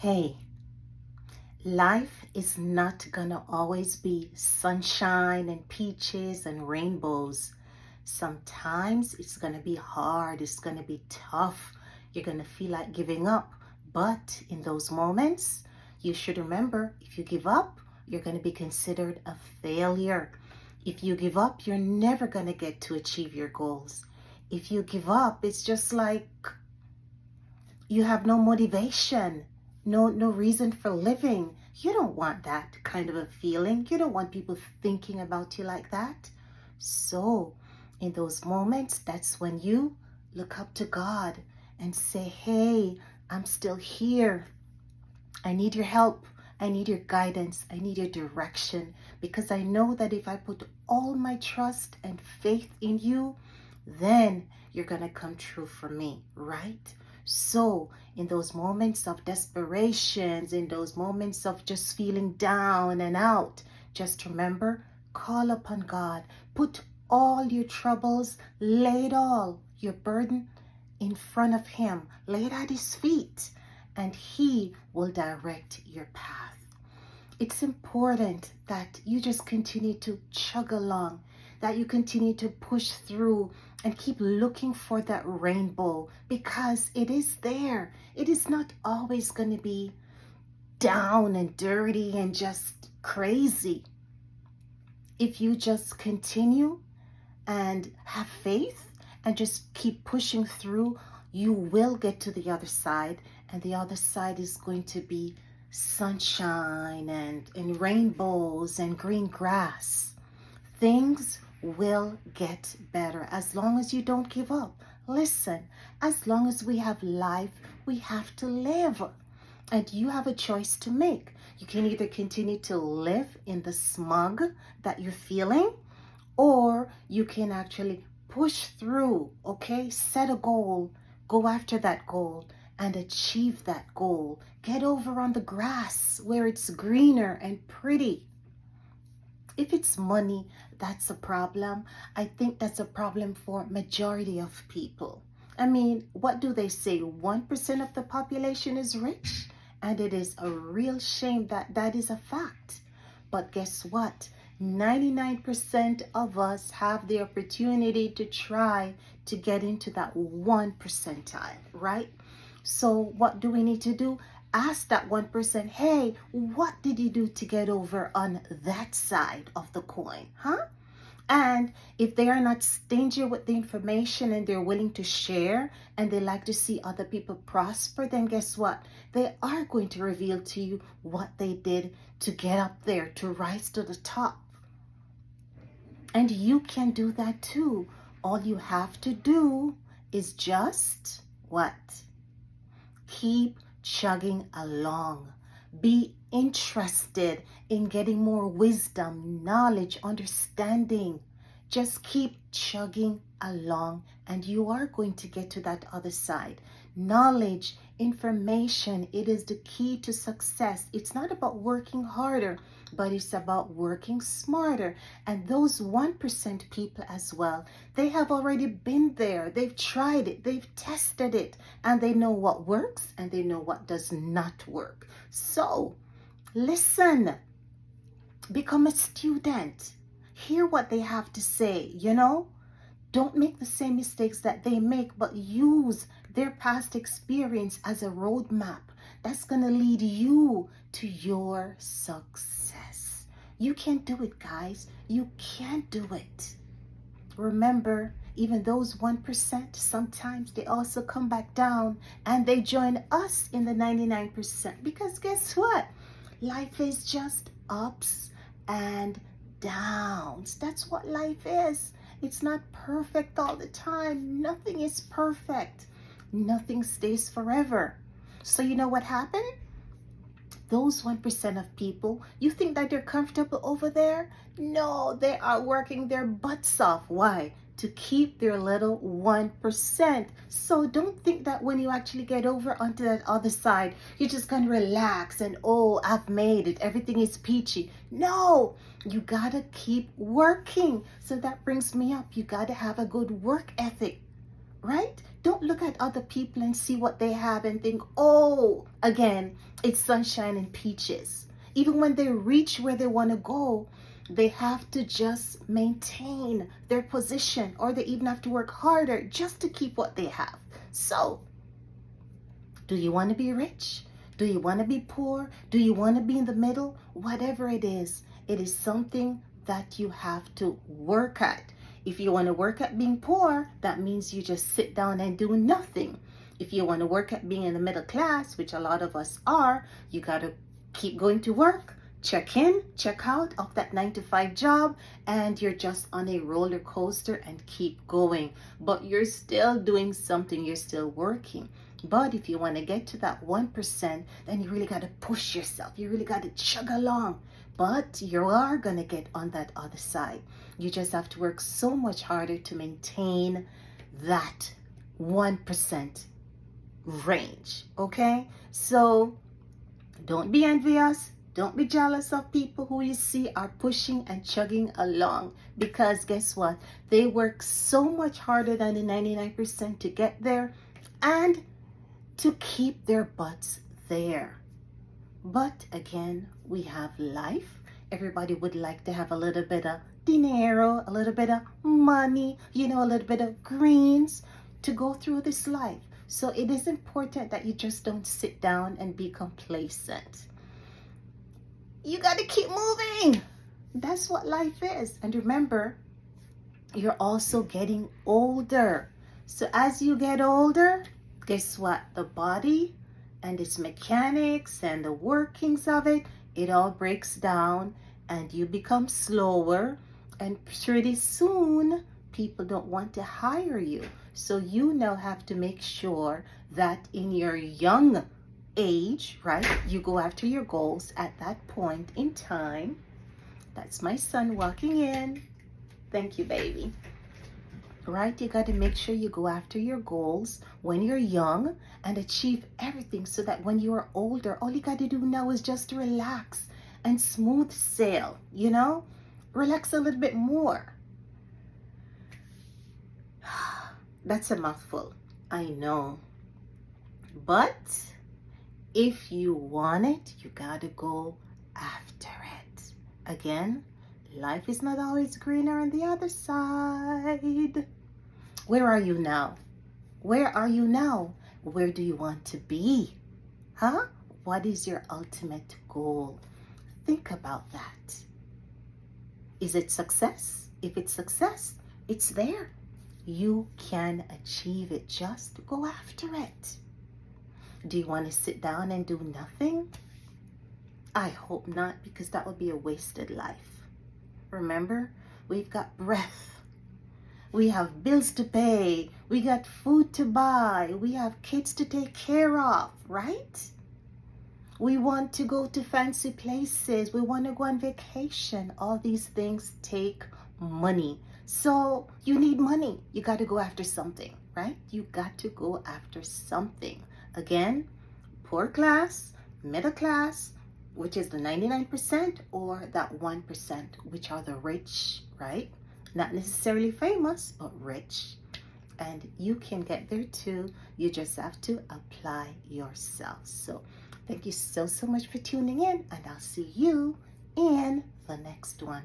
Hey, life is not gonna always be sunshine and peaches and rainbows. Sometimes it's gonna be hard, it's gonna be tough. You're gonna feel like giving up. But in those moments, you should remember if you give up, you're gonna be considered a failure. If you give up, you're never gonna get to achieve your goals. If you give up, it's just like you have no motivation, no reason for living. You don't want that kind of a feeling. You don't want people thinking about you like that. So in those moments, that's when you look up to God and say, hey, I'm still here. I need your help. I need your guidance. I need your direction, because I know that if I put all my trust and faith in you, then you're going to come true for me, right? So, in those moments of desperations, in those moments of just feeling down and out, just remember, call upon God. Put all your troubles, lay it all, your burden in front of Him. Lay it at His feet, and He will direct your path. It's important that you just continue to chug along, that you continue to push through and keep looking for that rainbow, because it is there. It is not always going to be down and dirty and just crazy. If you just continue and have faith and just keep pushing through, you will get to the other side, and the other side is going to be sunshine and rainbows and green grass. Things will get better as long as you don't give up. Listen, as long as we have life, we have to live. And you have a choice to make. You can either continue to live in the smug that you're feeling, or you can actually push through, okay? Set a goal, go after that goal, and achieve that goal. Get over on the grass where it's greener and pretty. If it's money, that's a problem. I think that's a problem for majority of people. I mean, what do they say? 1% of the population is rich, and it is a real shame that that is a fact. But guess what? 99% of us have the opportunity to try to get into that 1 percentile, right? So what do we need to do? Ask that 1%, hey, what did you do to get over on that side of the coin, huh? And if they are not stingy with the information and they're willing to share and they like to see other people prosper, then guess what? They are going to reveal to you what they did to get up there, to rise to the top. And you can do that too. All you have to do is just what? Keep chugging along. Be interested in getting more wisdom, knowledge, understanding. Just keep chugging along, and you are going to get to that other side. Knowledge, information, it is the key to success. It's not about working harder, but it's about working smarter. And those 1% people as well, they have already been there. They've tried it, they've tested it, and they know what works and they know what does not work. So listen, become a student, hear what they have to say, Don't make the same mistakes that they make, but use their past experience as a roadmap that's going to lead you to your success. You can do it, guys. You can do it. Remember, even those 1%, sometimes they also come back down and they join us in the 99%. Because guess what? Life is just ups and downs. That's what life is. It's not perfect all the time. Nothing is perfect. Nothing stays forever. So you know what happened? Those 1% of people, you think that they're comfortable over there? No, they are working their butts off. Why? To keep their little 1%. So don't think that when you actually get over onto that other side, you're just going to relax and, oh, I've made it. Everything is peachy. No, you got to keep working. So that brings me up. You got to have a good work ethic. right? Don't look at other people and see what they have and think, oh, again, it's sunshine and peaches. Even when they reach where they want to go, they have to just maintain their position, or they even have to work harder just to keep what they have. So, do you want to be rich? Do you want to be poor? Do you want to be in the middle? Whatever it is something that you have to work at. If you want to work at being poor, that means you just sit down and do nothing. If you want to work at being in the middle class, which a lot of us are, you got to keep going to work, check in, check out of that 9 to 5 job, and you're just on a roller coaster and keep going. But you're still doing something, you're still working. But if you want to get to that 1%, then you really got to push yourself. You really got to chug along. But you are going to get on that other side. You just have to work so much harder to maintain that 1% range. Okay? So don't be envious. Don't be jealous of people who you see are pushing and chugging along. Because guess what? They work so much harder than the 99% to get there and to keep their butts there. But again, we have life. Everybody would like to have a little bit of dinero, a little bit of money, a little bit of greens to go through this life. So it is important that you just don't sit down and be complacent. You got to keep moving. That's what life is. And remember, you're also getting older. So as you get older, guess what? The body and its mechanics and the workings of it, it all breaks down and you become slower. And pretty soon, people don't want to hire you. So you now have to make sure that in your young age, right, you go after your goals at that point in time. That's my son walking in. Thank you, baby. Right? You got to make sure you go after your goals when you're young and achieve everything so that when you're older, all you got to do now is just relax and smooth sail, Relax a little bit more. That's a mouthful, I know. But if you want it, you got to go after it. Again, life is not always greener on the other side. Where are you now? Where are you now? Where do you want to be? Huh? What is your ultimate goal? Think about that. Is it success? If it's success, it's there. You can achieve it. Just go after it. Do you want to sit down and do nothing? I hope not, because that would be a wasted life. Remember, we've got breath. We have bills to pay. We got food to buy. We have kids to take care of, right? We want to go to fancy places. We want to go on vacation. All these things take money. So you need money. You got to go after something, right? You got to go after something. Again, poor class, middle class, which is the 99%, or that 1%, which are the rich, right? Not necessarily famous, but rich. And you can get there too. You just have to apply yourself. So thank you so much for tuning in, and I'll see you in the next one.